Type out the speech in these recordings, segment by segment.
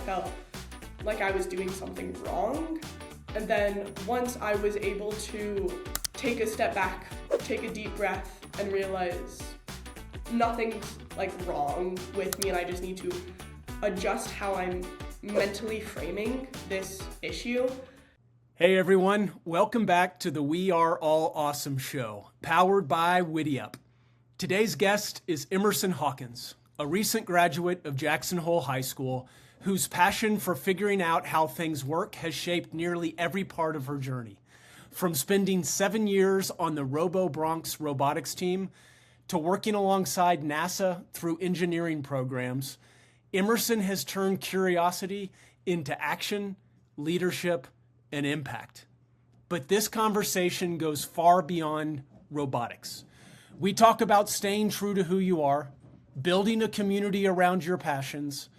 felt like I was doing something wrong. And then once I was able to take a step back, take a deep breath, and realize nothing's wrong with me and I just need to adjust how I'm mentally framing this issue. Hey everyone, welcome back to the We Are All Awesome show, powered by WittyUp. Today's guest is Emerson Hawkins, a recent graduate of Jackson Hole High School whose passion for figuring out how things work has shaped nearly every part of her journey. From spending 7 years on the Robo-Bronx robotics team to working alongside NASA through engineering programs, Emerson has turned curiosity into action, leadership, and impact. But this conversation goes far beyond robotics. We talk about staying true to who you are, building a community around your passions,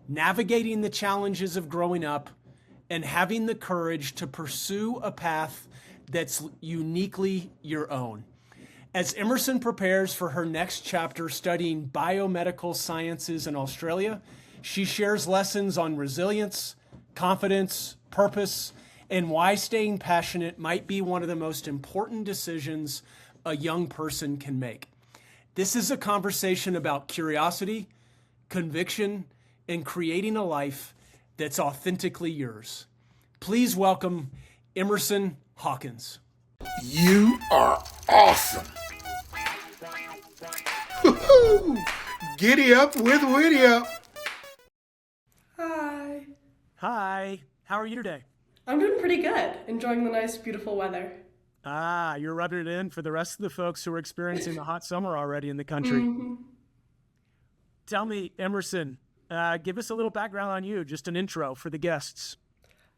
navigating the challenges of growing up, and having the courage to pursue a path that's uniquely your own. As Emerson prepares for her next chapter studying Biomedical Sciences in Australia, she shares lessons on resilience, confidence, purpose, and why staying passionate might be one of the most important decisions a young person can make. This is a conversation about curiosity, conviction, and creating a life that's authentically yours. Please welcome Emerson Hawkins. You are awesome. Woo-hoo! Giddy up with WittyUp. Hi. Hi, how are you today? I'm doing pretty good, enjoying the nice, beautiful weather. You're rubbing it in for the rest of the folks who are experiencing the hot summer already in the country. Mm-hmm. Tell me, Emerson, give us a little background on you, just an intro for the guests.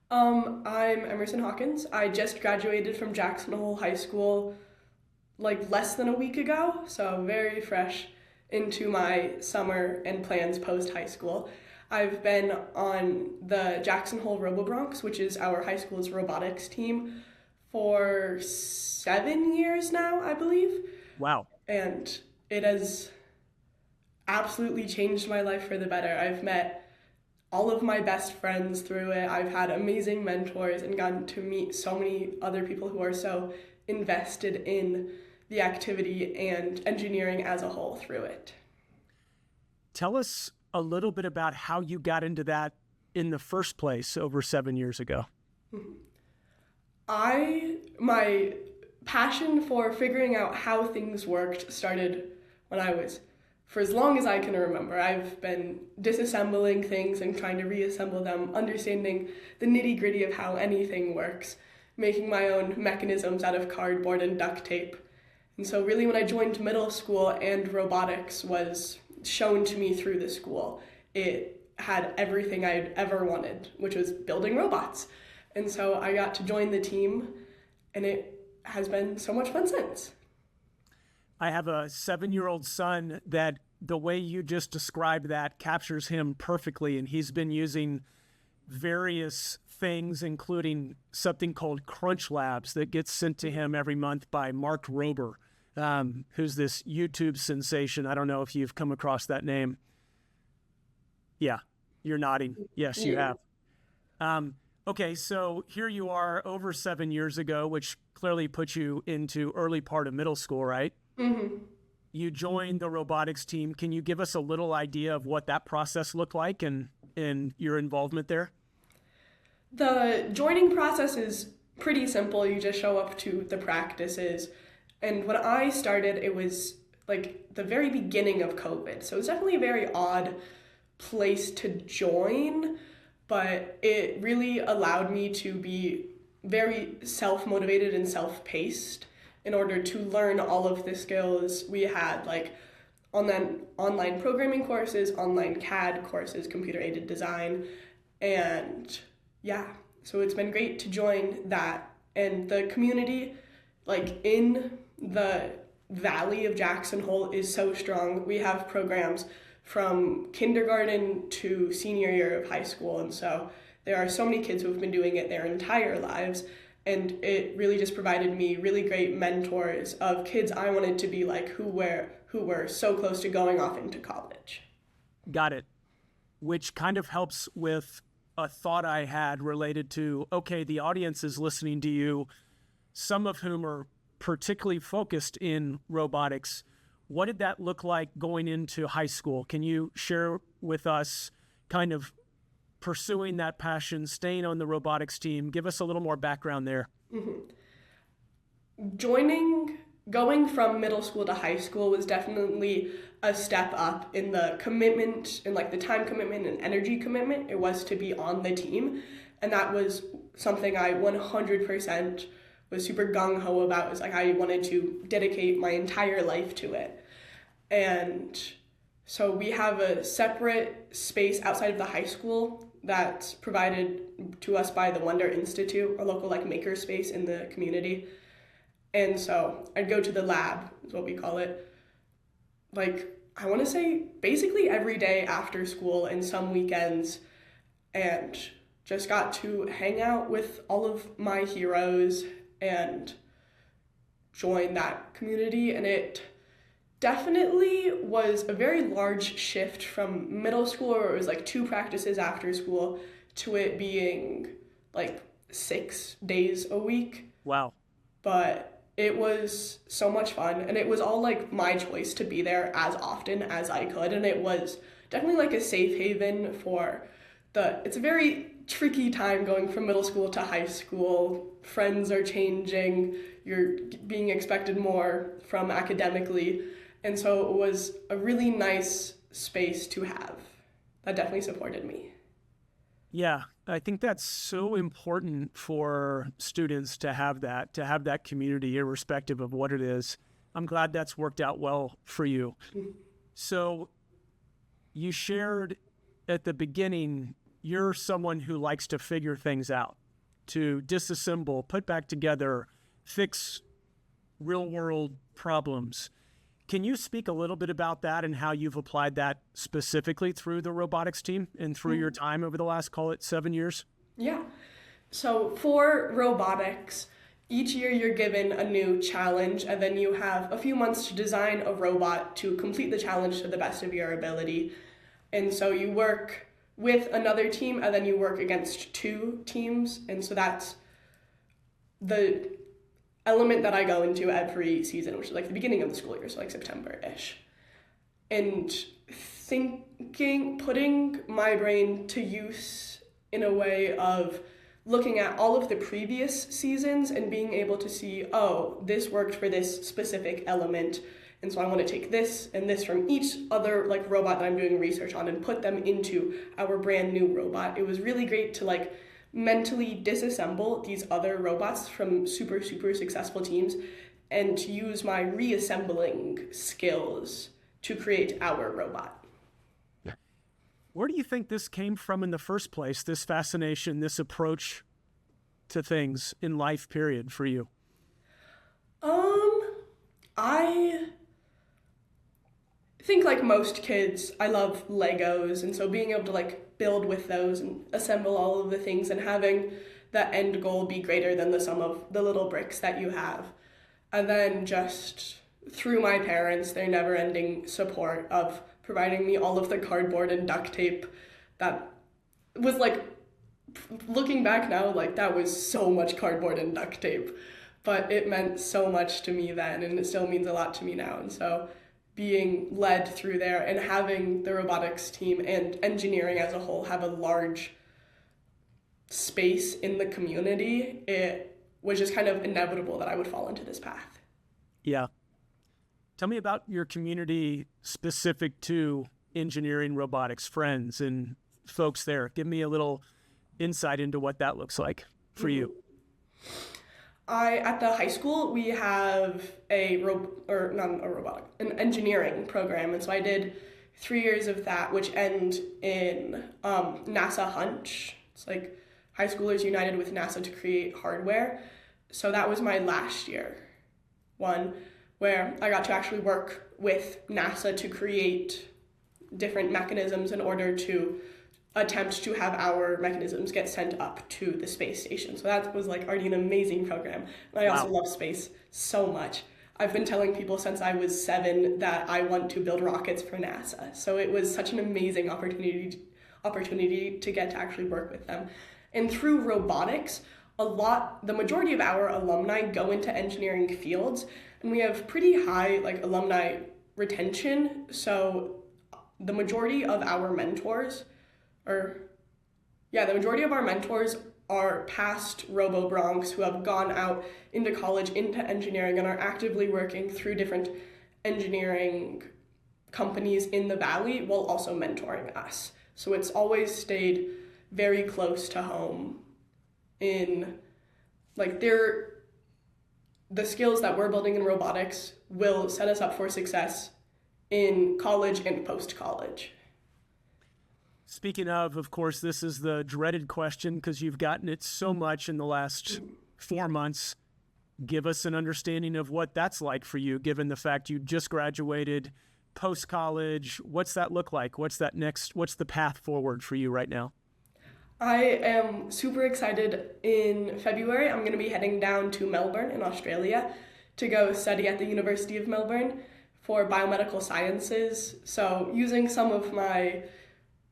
I'm Emerson Hawkins. I just graduated from Jackson Hole High School less than a week ago, so very fresh into my summer and plans post-high school. I've been on the Jackson Hole Robo-Bronx, which is our high school's robotics team, for 7 years now, I believe. Wow. And it has absolutely changed my life for the better. I've met all of my best friends through it. I've had amazing mentors and gotten to meet so many other people who are so invested in the activity and engineering as a whole through it. Tell us a little bit about how you got into that in the first place over 7 years ago. My passion for figuring out how things worked started when I was, for as long as I can remember. I've been disassembling things and trying to reassemble them, understanding the nitty-gritty of how anything works, making my own mechanisms out of cardboard and duct tape. And so really when I joined middle school and robotics was shown to me through the school, it had everything I'd ever wanted, which was building robots. And so I got to join the team, and it has been so much fun since. I have a 7-year-old son that the way you just described that captures him perfectly, and he's been using various things, including something called Crunch Labs that gets sent to him every month by Mark Rober, who's this YouTube sensation. I don't know if you've come across that name. Yeah, you're nodding. Yes, you have. Okay, so here you are over 7 years ago, which clearly puts you into early part of middle school, right? Mm-hmm. You joined the robotics team. Can you give us a little idea of what that process looked like and your involvement there? The joining process is pretty simple. You just show up to the practices. And when I started, it was the very beginning of COVID. So it's definitely a very odd place to join, but it really allowed me to be very self-motivated and self-paced in order to learn all of the skills. We had online programming courses, online CAD courses, computer-aided design, and yeah, so it's been great to join that. And the community, in the Valley of Jackson Hole, is so strong. We have programs from kindergarten to senior year of high school, and so there are so many kids who have been doing it their entire lives, and it really just provided me really great mentors of kids I wanted to be like who were so close to going off into college. Got it. which kind of helps with a thought I had related to, okay, the audience is listening to you, some of whom are particularly focused in robotics. What did that look like going into high school? Can you share with us kind of pursuing that passion, staying on the robotics team? Give us a little more background there. Going from middle school to high school was definitely a step up in the commitment and like the time commitment and energy commitment it was to be on the team. And that was something I 100% was super gung-ho about. Is like I wanted to dedicate my entire life to it. And so we have a separate space outside of the high school that's provided to us by the Wonder Institute, a local like maker space in the community. And so I'd go to the lab, is what we call it, like I want to say basically every day after school and some weekends, and just got to hang out with all of my heroes and join that community. And it definitely was a very large shift from middle school, where it was like 2 practices after school, to it being like 6 days a week. Wow. But it was so much fun, and it was all like my choice to be there as often as I could, and it was definitely like a safe haven for it's a very tricky time going from middle school to high school. Friends are changing, you're being expected more from academically, and so it was a really nice space to have that definitely supported me. Yeah, I think that's so important for students to have that community, irrespective of what it is. I'm glad that's worked out well for you. So you shared at the beginning, you're someone who likes to figure things out, to disassemble, put back together, fix real-world problems. Can you speak a little bit about that and how you've applied that specifically through the robotics team and through your time over the last, call it 7 years? Yeah. So for robotics, each year you're given a new challenge, and then you have a few months to design a robot to complete the challenge to the best of your ability. And so you work with another team, and then you work against 2 teams. And so that's the element that I go into every season, which is like the beginning of the school year, so like September-ish. And putting my brain to use in a way of looking at all of the previous seasons and being able to see, oh, this worked for this specific element, and so I want to take this and this from each other like robot that I'm doing research on and put them into our brand new robot. It was really great to like mentally disassemble these other robots from super successful teams and to use my reassembling skills to create our robot. Where do you think this came from in the first place, this fascination, this approach to things in life, period, for you? I think like most kids, I love Legos, and so being able to like build with those and assemble all of the things and having the end goal be greater than the sum of the little bricks that you have. And then just through my parents, their never-ending support of providing me all of the cardboard and duct tape that was like, looking back now, like that was so much cardboard and duct tape, but it meant so much to me then, and it still means a lot to me now. And so being led through there and having the robotics team and engineering as a whole have a large space in the community, it was just kind of inevitable that I would fall into this path. Yeah. Tell me about your community specific to engineering robotics, friends and folks there. Give me a little insight into what that looks like for you. At the high school, we have an engineering program, and so I did 3 years of that, which end in NASA Hunch. It's like high schoolers united with NASA to create hardware. So that was my last year one, where I got to actually work with NASA to create different mechanisms in order to attempt to have our mechanisms get sent up to the space station. So that was like already an amazing program. And I also love space so much. I've been telling people since I was 7 that I want to build rockets for NASA. So it was such an amazing opportunity to get to actually work with them. And through robotics, the majority of our alumni go into engineering fields, and we have pretty high like alumni retention. So the majority of our mentors, the majority of our mentors are past Robo-Broncs who have gone out into college, into engineering, and are actively working through different engineering companies in the Valley while also mentoring us. So it's always stayed very close to home in like the skills that we're building in robotics will set us up for success in college and post-college. Speaking of course, this is the dreaded question because you've gotten it so much in the last 4 months. Give us an understanding of what that's like for you, given the fact you just graduated, post-college. What's that look like? What's the path forward for you right now? I am super excited. In February, I'm going to be heading down to Melbourne in Australia to go study at the University of Melbourne for Biomedical Sciences. So using some of my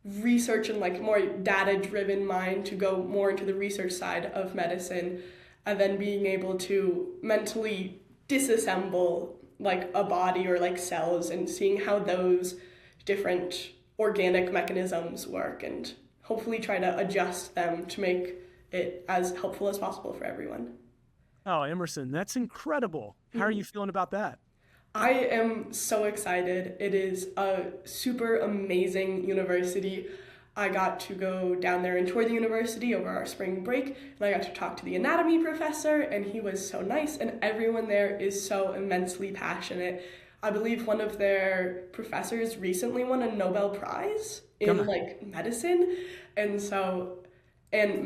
research and like more data-driven mind to go more into the research side of medicine, and then being able to mentally disassemble like a body or like cells and seeing how those different organic mechanisms work and hopefully try to adjust them to make it as helpful as possible for everyone. Oh, Emerson, that's incredible. How are you feeling about that? I am so excited. It is a super amazing university. I got to go down there and tour the university over our spring break, and I got to talk to the anatomy professor, and he was so nice, and everyone there is so immensely passionate. I believe one of their professors recently won a Nobel Prize in like medicine, and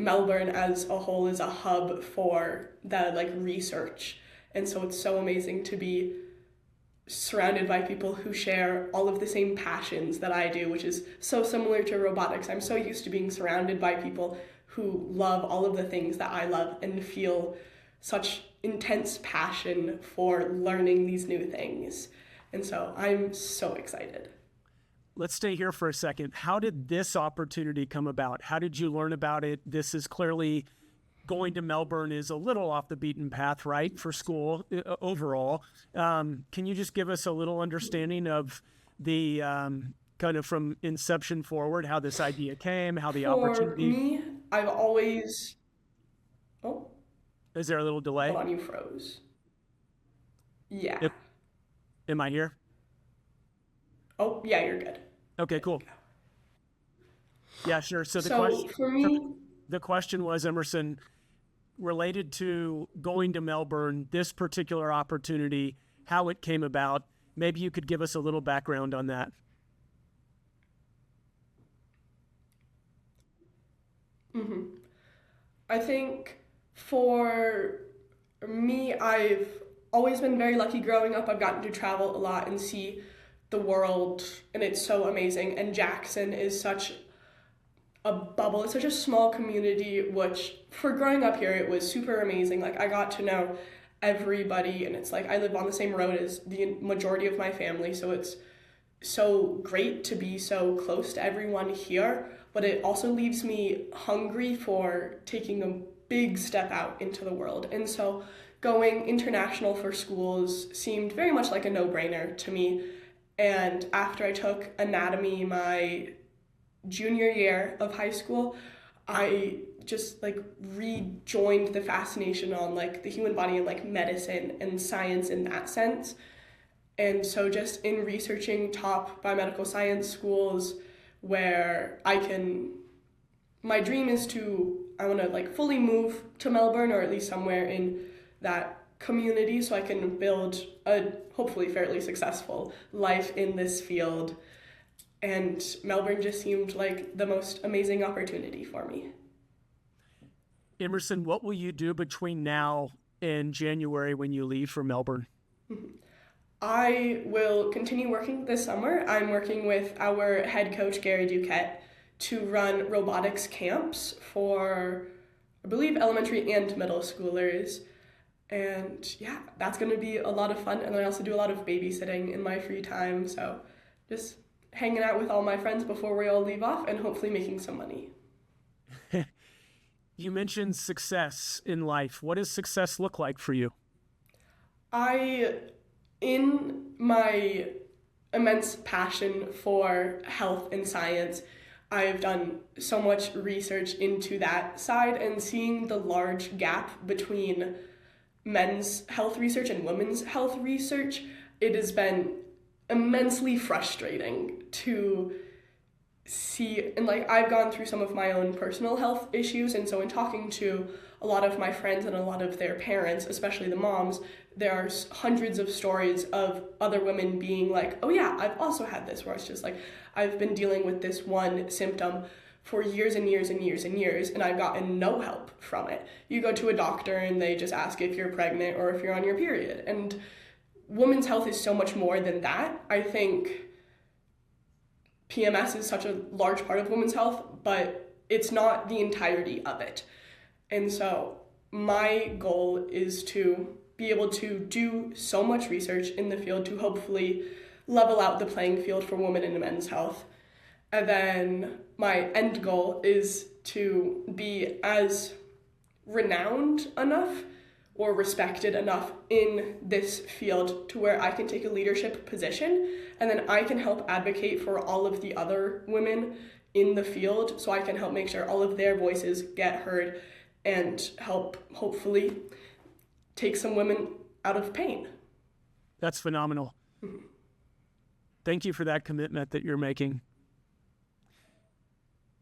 Melbourne as a whole is a hub for the like research, and so it's so amazing to be surrounded by people who share all of the same passions that I do, which is so similar to robotics. I'm so used to being surrounded by people who love all of the things that I love and feel such intense passion for learning these new things. And so I'm so excited. Let's stay here for a second. How did this opportunity come about? How did you learn about it? This is clearly going to Melbourne is a little off the beaten path, right, for school overall. Can you just give us a little understanding of the kind of from inception forward, how this idea came, how the opportunity? For me, I've always... Oh. Is there a little delay? Hold on, you froze. Yeah. Am I here? Oh, yeah, you're good. Okay, cool. Yeah, sure. So the question was, Emerson, related to going to Melbourne, this particular opportunity, how it came about. Maybe you could give us a little background on that. Mm-hmm. I think for me, I've always been very lucky growing up. I've gotten to travel a lot and see the world, and it's so amazing. And Jackson is such a bubble. It's such a small community, which for growing up here, it was super amazing. Like I got to know everybody, and it's like I live on the same road as the majority of my family, so it's so great to be so close to everyone here, but it also leaves me hungry for taking a big step out into the world. And so going international for schools seemed very much like a no-brainer to me. And after I took anatomy my junior year of high school, I just like rejoined the fascination on like the human body and like medicine and science in that sense. And so just in researching top biomedical science schools where my dream is I want to like fully move to Melbourne or at least somewhere in that community so I can build a hopefully fairly successful life in this field. And Melbourne just seemed like the most amazing opportunity for me. Emerson, what will you do between now and January when you leave for Melbourne? I will continue working this summer. I'm working with our head coach, Gary Duquette, to run robotics camps for, I believe, elementary and middle schoolers. And yeah, that's going to be a lot of fun. And I also do a lot of babysitting in my free time. So just hanging out with all my friends before we all leave off and hopefully making some money. You mentioned success in life. What does success look like for you? In my immense passion for health and science, I've done so much research into that side, and seeing the large gap between men's health research and women's health research, it has been immensely frustrating to see. And like, I've gone through some of my own personal health issues, and so in talking to a lot of my friends and a lot of their parents, especially the moms, there are hundreds of stories of other women being like, oh yeah, I've also had this, where it's just like, I've been dealing with this one symptom for years and years and years and years, and I've gotten no help from it. You go to a doctor and they just ask if you're pregnant or if you're on your period. And women's health is so much more than that. I think PMS is such a large part of women's health, but it's not the entirety of it. And so my goal is to be able to do so much research in the field to hopefully level out the playing field for women and men's health. And then my end goal is to be as renowned enough or respected enough in this field to where I can take a leadership position, and then I can help advocate for all of the other women in the field, so I can help make sure all of their voices get heard and help hopefully take some women out of pain. That's phenomenal. Mm-hmm. Thank you for that commitment that you're making.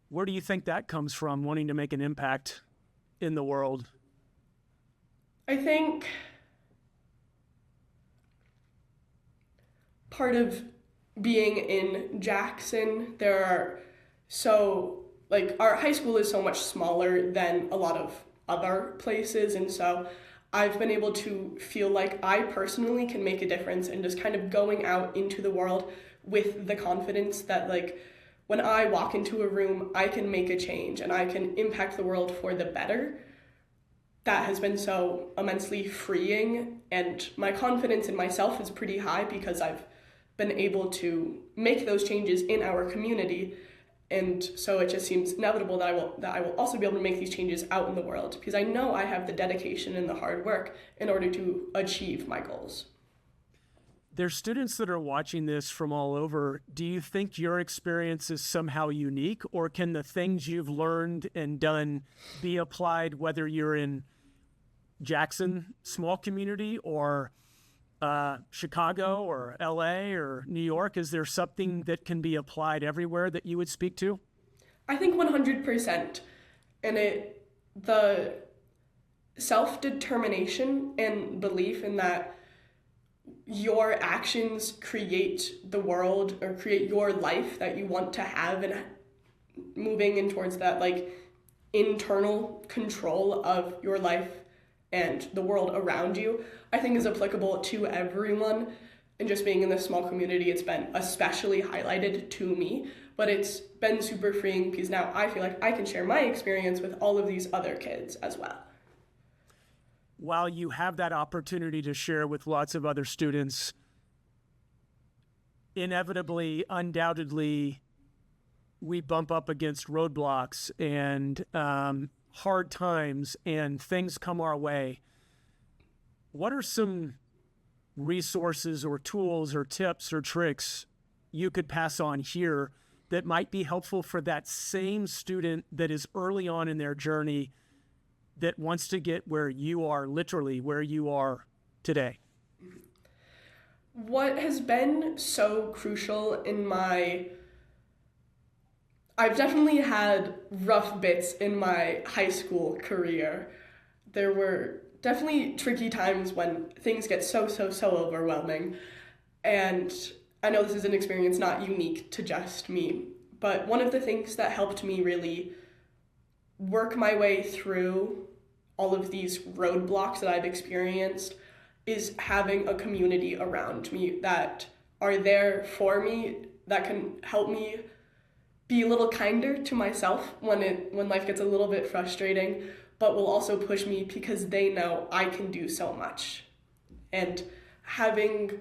Where do you think that comes from, wanting to make an impact in the world? I think part of being in Jackson, our high school is so much smaller than a lot of other places, and so I've been able to feel like I personally can make a difference, and just kind of going out into the world with the confidence that, like, when I walk into a room, I can make a change and I can impact the world for the better. That has been so immensely freeing, and my confidence in myself is pretty high because I've been able to make those changes in our community. And so it just seems inevitable that I will also be able to make these changes out in the world, because I know I have the dedication and the hard work in order to achieve my goals. There's students that are watching this from all over. Do you think your experience is somehow unique, or can the things you've learned and done be applied whether you're in Jackson, small community, or Chicago or LA or New York? Is there something that can be applied everywhere that you would speak to? I think 100%. And the self-determination and belief in that your actions create the world or create your life that you want to have, and moving in towards that, like, internal control of your life and the world around you, I think is applicable to everyone. And just being in this small community, it's been especially highlighted to me, but it's been super freeing because now I feel like I can share my experience with all of these other kids as well. While you have that opportunity to share with lots of other students, inevitably, undoubtedly, we bump up against roadblocks and hard times, and things come our way. What are some resources or tools or tips or tricks you could pass on here that might be helpful for that same student that is early on in their journey that wants to get where you are, literally where you are today? What has been so crucial I've definitely had rough bits in my high school career. There were definitely tricky times when things get so overwhelming. And I know this is an experience not unique to just me, but one of the things that helped me really work my way through all of these roadblocks that I've experienced is having a community around me that are there for me, that can help me be a little kinder to myself when life gets a little bit frustrating, but will also push me because they know I can do so much. And having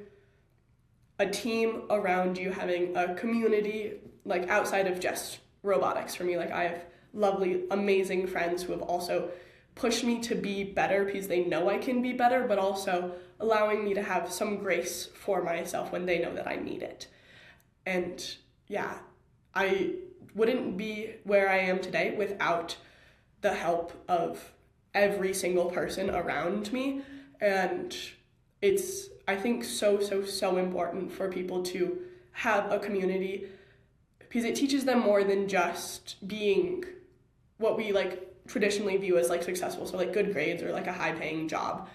a team around you, having a community, like outside of just robotics for me. Like I have lovely, amazing friends who have also pushed me to be better because they know I can be better, but also allowing me to have some grace for myself when they know that I need it. And yeah, I wouldn't be where I am today without the help of every single person around me. And it's, I think, so important for people to have a community because it teaches them more than just being what we like traditionally view as like successful, so like good grades or like a high paying job.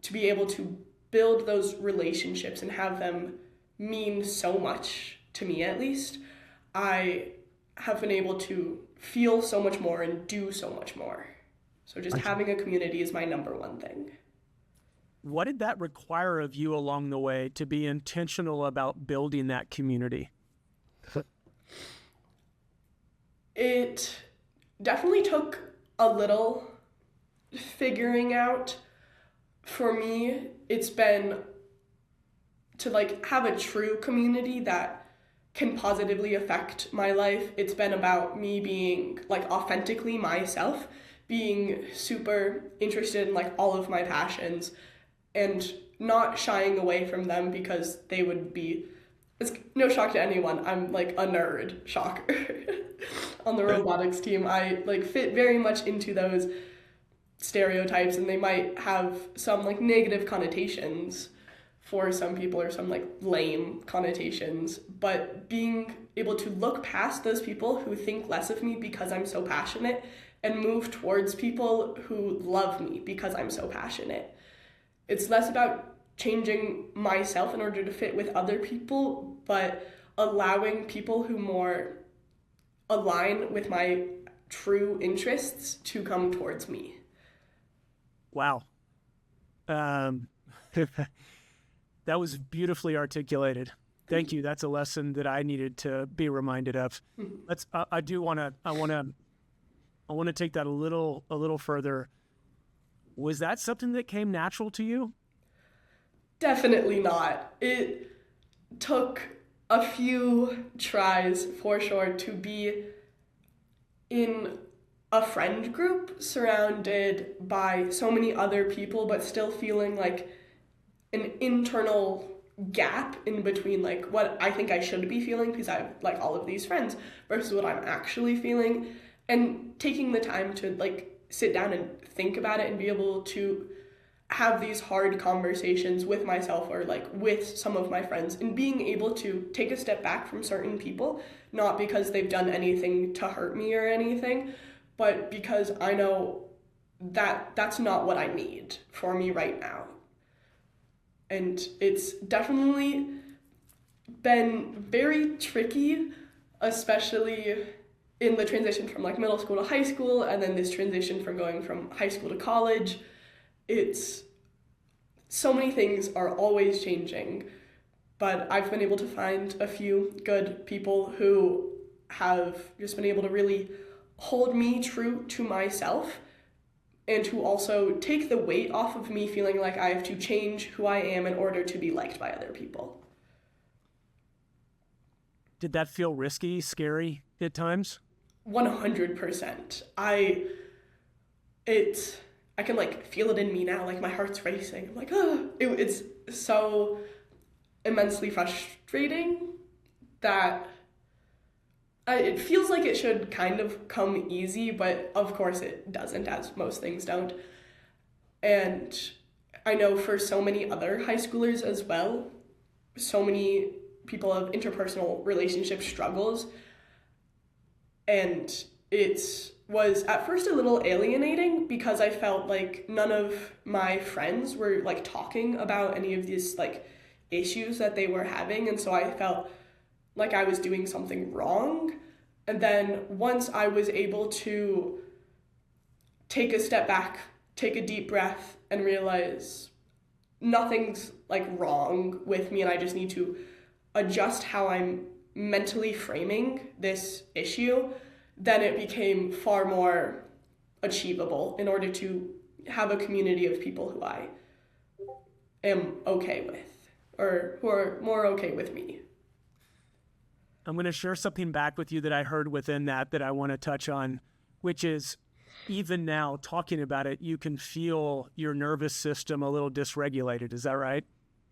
To be able to build those relationships and have them mean so much to me, at least, I have been able to feel so much more and do so much more. So just having a community is my number one thing. What did that require of you along the way to be intentional about building that community? It definitely took a little figuring out. For me, it's been to like have a true community that can positively affect my life. It's been about me being like authentically myself, being super interested in like all of my passions and not shying away from them because they would be, it's no shock to anyone, I'm like a nerd, shocker. On the robotics team, I like fit very much into those stereotypes, and they might have some like negative connotations for some people or some like lame connotations, but being able to look past those people who think less of me because I'm so passionate and move towards people who love me because I'm so passionate. It's less about changing myself in order to fit with other people, but allowing people who more align with my true interests to come towards me. Wow. That was beautifully articulated. Thank you. That's a lesson that I needed to be reminded of. Let's. I want to take that a little further. Was that something that came natural to you? Definitely not. It took a few tries for sure to be in a friend group surrounded by so many other people, but still feeling like an internal gap in between like what I think I should be feeling because I have like all of these friends versus what I'm actually feeling, and taking the time to like sit down and think about it and be able to have these hard conversations with myself or like with some of my friends, and being able to take a step back from certain people, not because they've done anything to hurt me or anything, but because I know that that's not what I need for me right now. And it's definitely been very tricky, especially in the transition from like middle school to high school, and then this transition from going from high school to college. It's so many things are always changing, but I've been able to find a few good people who have just been able to really hold me true to myself and who also take the weight off of me feeling like I have to change who I am in order to be liked by other people. Did that feel risky, scary at times? 100%. I can like feel it in me now, like my heart's racing. I'm like, oh, it's so immensely frustrating that it feels like it should kind of come easy, but of course it doesn't, as most things don't. And I know for so many other high schoolers as well, so many people have interpersonal relationship struggles, and it was at first a little alienating because I felt like none of my friends were like talking about any of these like issues that they were having, and so I felt like I was doing something wrong. And then once I was able to take a step back, take a deep breath, and realize nothing's like wrong with me and I just need to adjust how I'm mentally framing this issue, then it became far more achievable in order to have a community of people who I am okay with, or who are more okay with me. I'm going to share something back with you that I heard within that I want to touch on, which is even now talking about it, you can feel your nervous system a little dysregulated. Is that right?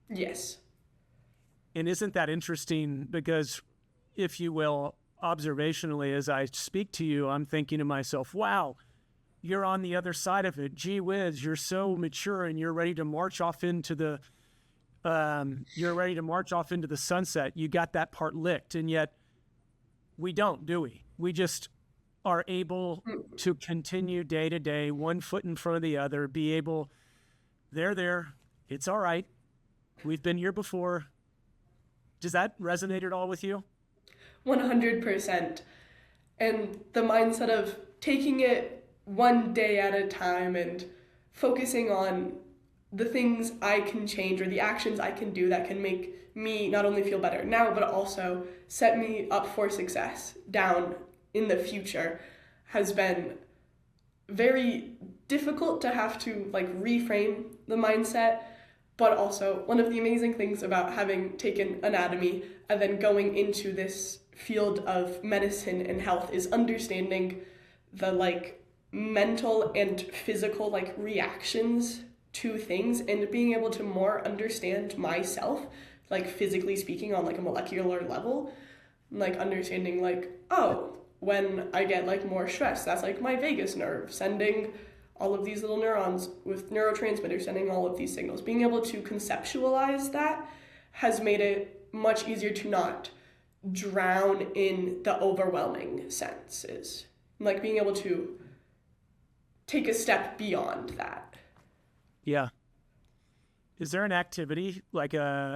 Yes. And isn't that interesting? Because, if you will, observationally, as I speak to you, I'm thinking to myself, wow, you're on the other side of it. Gee whiz, you're so mature and you're ready to march off into the sunset. You got that part licked. And yet we don't, do we? We just are able to continue day to day, one foot in front of the other, be able, there, it's all right. We've been here before. Does that resonate at all with you? 100%. And the mindset of taking it one day at a time and focusing on the things I can change or the actions I can do that can make me not only feel better now, but also set me up for success down in the future has been very difficult to have to reframe the mindset. But also, one of the amazing things about having taken anatomy and then going into this field of medicine and health is understanding the mental and physical reactions to things and being able to more understand myself, physically speaking on a molecular level, understanding oh, when I get more stress, that's my vagus nerve sending all of these little neurons with neurotransmitters sending all of these signals. Being able to conceptualize that has made it much easier to not drown in the overwhelming senses. Being able to take a step beyond that. Yeah. Is there an activity,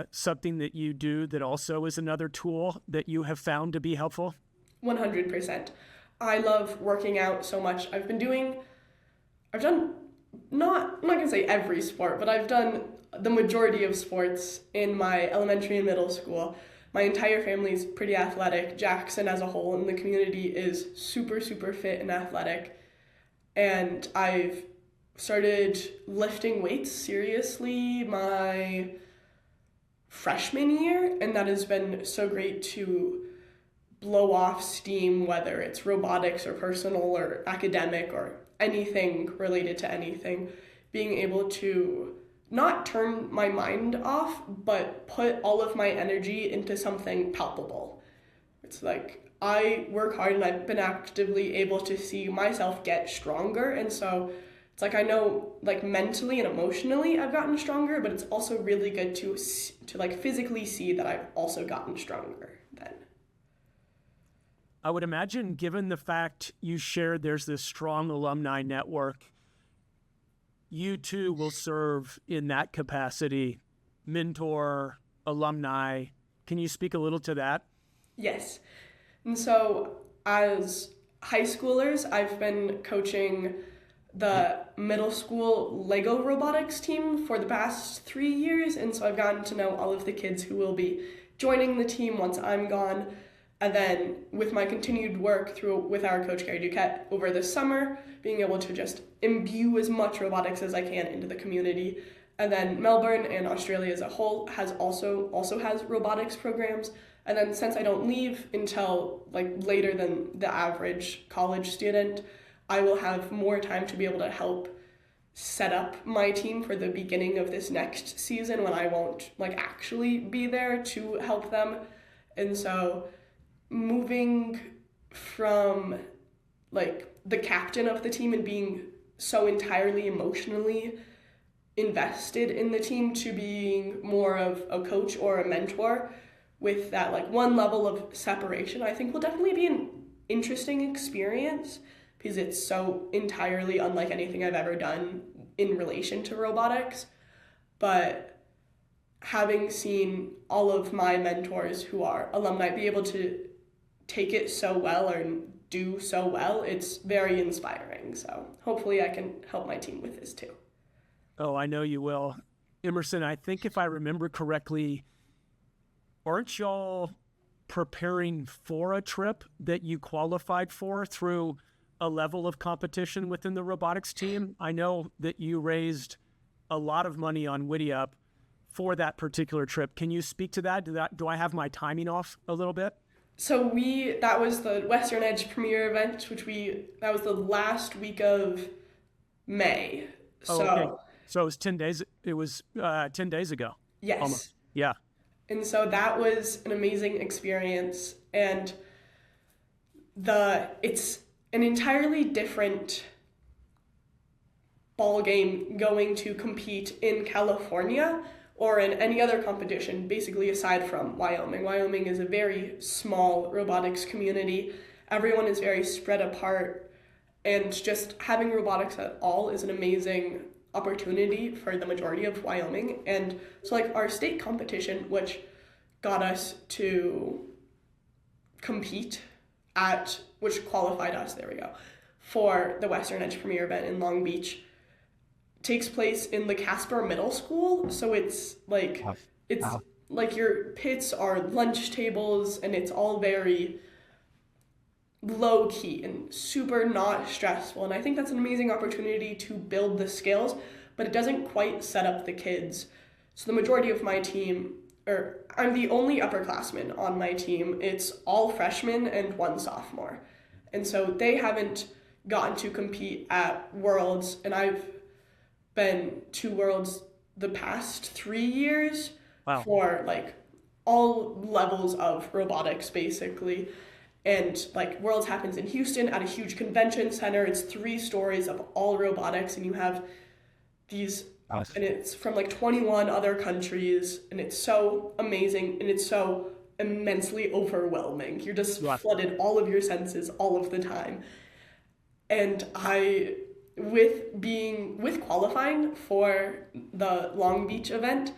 something that you do that also is another tool that you have found to be helpful? 100%. I love working out so much. I've done, I'm not going to say every sport, but I've done the majority of sports in my elementary and middle school. My entire family is pretty athletic. Jackson as a whole in the community is super, super fit and athletic. And I've started lifting weights seriously my freshman year, and that has been so great to blow off steam, whether it's robotics or personal or academic or anything related to anything, being able to not turn my mind off, but put all of my energy into something palpable. It's I work hard and I've been actively able to see myself get stronger. And so it's I know mentally and emotionally I've gotten stronger, but it's also really good to physically see that I've also gotten stronger then. I would imagine, given the fact you shared there's this strong alumni network, you too will serve in that capacity, mentor, alumni. Can you speak a little to that? Yes. And so as high schoolers, I've been coaching the middle school Lego robotics team for the past 3 years. And so I've gotten to know all of the kids who will be joining the team once I'm gone. And then with my continued work with our coach, Gary Duquette, over the summer, being able to just imbue as much robotics as I can into the community. And then Melbourne and Australia as a whole also has robotics programs. And then since I don't leave until later than the average college student, I will have more time to be able to help set up my team for the beginning of this next season when I won't actually be there to help them. And so moving from the captain of the team and being so entirely emotionally invested in the team to being more of a coach or a mentor with that one level of separation, I think will definitely be an interesting experience because it's so entirely unlike anything I've ever done in relation to robotics. But having seen all of my mentors who are alumni be able to take it so well or do so well, it's very inspiring. So hopefully I can help my team with this too. Oh, I know you will. Emerson, I think if I remember correctly, aren't y'all preparing for a trip that you qualified for through a level of competition within the robotics team? I know that you raised a lot of money on WittyUp for that particular trip. Can you speak to that? Do I have my timing off a little bit? So that was the Western Edge premiere event, that was the last week of May. Oh, okay. So it was 10 days. It was 10 days ago. Yes. Almost. Yeah. And so that was an amazing experience, and it's an entirely different ball game going to compete in California or in any other competition, basically aside from Wyoming. Wyoming is a very small robotics community. Everyone is very spread apart, and just having robotics at all is an amazing opportunity for the majority of Wyoming. And so like our state competition, which got us to compete which qualified us, for the Western Edge Premier event in Long Beach, takes place in the Casper Middle School. So it's like your pits are lunch tables, and it's all very low key and super not stressful. And I think that's an amazing opportunity to build the skills, but it doesn't quite set up the kids. So the majority of my team, I'm the only upperclassman on my team. It's all freshmen and one sophomore. And so they haven't gotten to compete at Worlds, and I've been to Worlds the past 3 years. Wow. For like all levels of robotics, basically. And like Worlds happens in Houston at a huge convention center. It's 3 stories of all robotics, and you have these, and it's from like 21 other countries, and it's so amazing, and it's so immensely overwhelming. You're just flooded all of your senses all of the time. And with qualifying for the Long Beach event,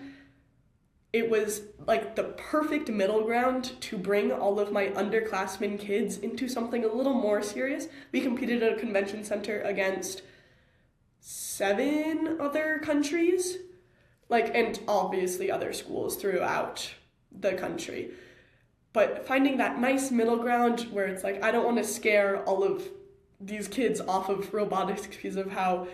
it was like the perfect middle ground to bring all of my underclassmen kids into something a little more serious. We competed at a convention center against 7 other countries, and obviously other schools throughout the country. But finding that nice middle ground where it's like, I don't want to scare all of these kids off of robotics because of how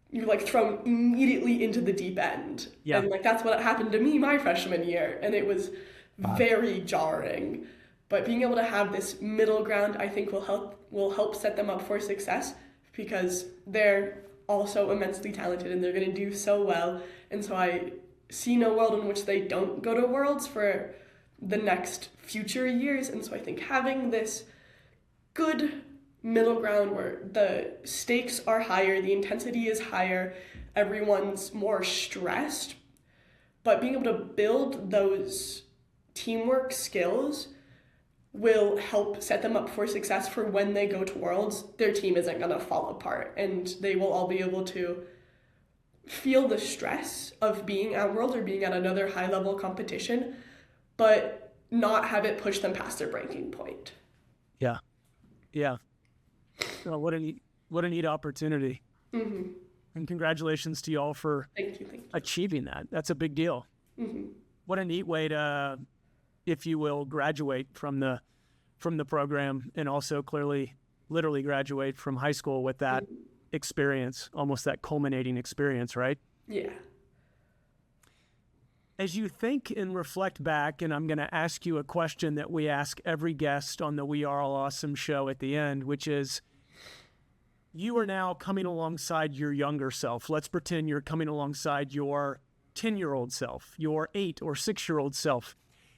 you're like thrown immediately into the deep end. Yeah. And that's what happened to me my freshman year, and it was very jarring. But being able to have this middle ground, I think will help set them up for success, because they're also immensely talented and they're going to do so well. And so I see no world in which they don't go to Worlds for the next future years. And so I think having this good middle ground where the stakes are higher, the intensity is higher, everyone's more stressed, but being able to build those teamwork skills will help set them up for success for when they go to Worlds. Their team isn't going to fall apart, and they will all be able to feel the stress of being at Worlds or being at another high-level competition, but not have it push them past their breaking point. Yeah. Yeah. Oh, what a neat opportunity. Mm-hmm. And congratulations to y'all for thank you. achieving that. That's a big deal. Mm-hmm. What a neat way to, if you will, graduate from the program, and also clearly literally graduate from high school with that experience, almost that culminating experience, right? Yeah. As you think and reflect back, and I'm going to ask you a question that we ask every guest on the We Are All Awesome show at the end, which is, you are now coming alongside your younger self. Let's pretend you're coming alongside your 10-year-old self, your 8 or 6-year-old self,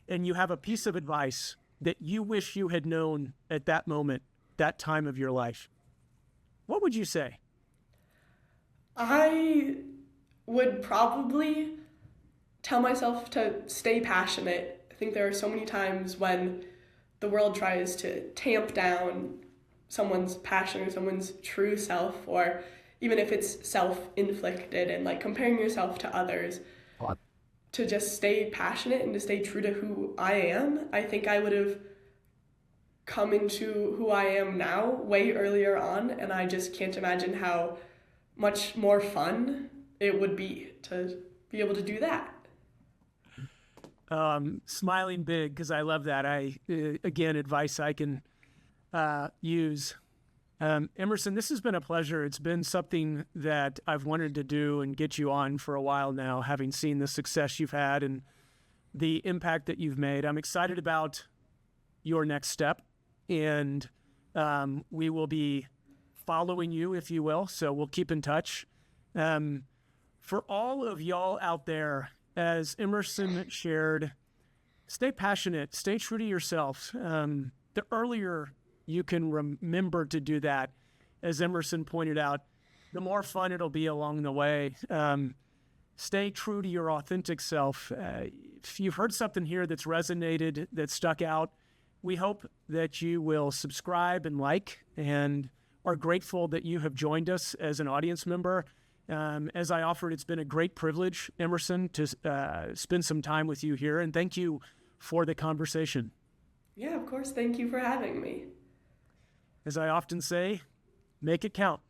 and you have a piece of advice that you wish you had known at that moment, that time of your life. What would you say? I would probably tell myself to stay passionate. I think there are so many times when the world tries to tamp down someone's passion or someone's true self, or even if it's self-inflicted and comparing yourself to others, to just stay passionate and to stay true to who I am. I think I would have come into who I am now way earlier on, and I just can't imagine how much more fun it would be to be able to do that. Smiling big, because I love that. Again, advice I can use Emerson, this has been a pleasure. It's been something that I've wanted to do and get you on for a while now, having seen the success you've had and the impact that you've made. I'm excited about your next step, and we will be following you, if you will, so we'll keep in touch. For all of y'all out there, as Emerson shared, stay passionate, stay true to yourself. The earlier you can remember to do that, as Emerson pointed out, the more fun it'll be along the way. Stay true to your authentic self. If you've heard something here that's resonated, that stuck out, we hope that you will subscribe and like, and are grateful that you have joined us as an audience member. As I offered, it's been a great privilege, Emerson, to spend some time with you here, and thank you for the conversation. Yeah, of course. Thank you for having me. As I often say, make it count.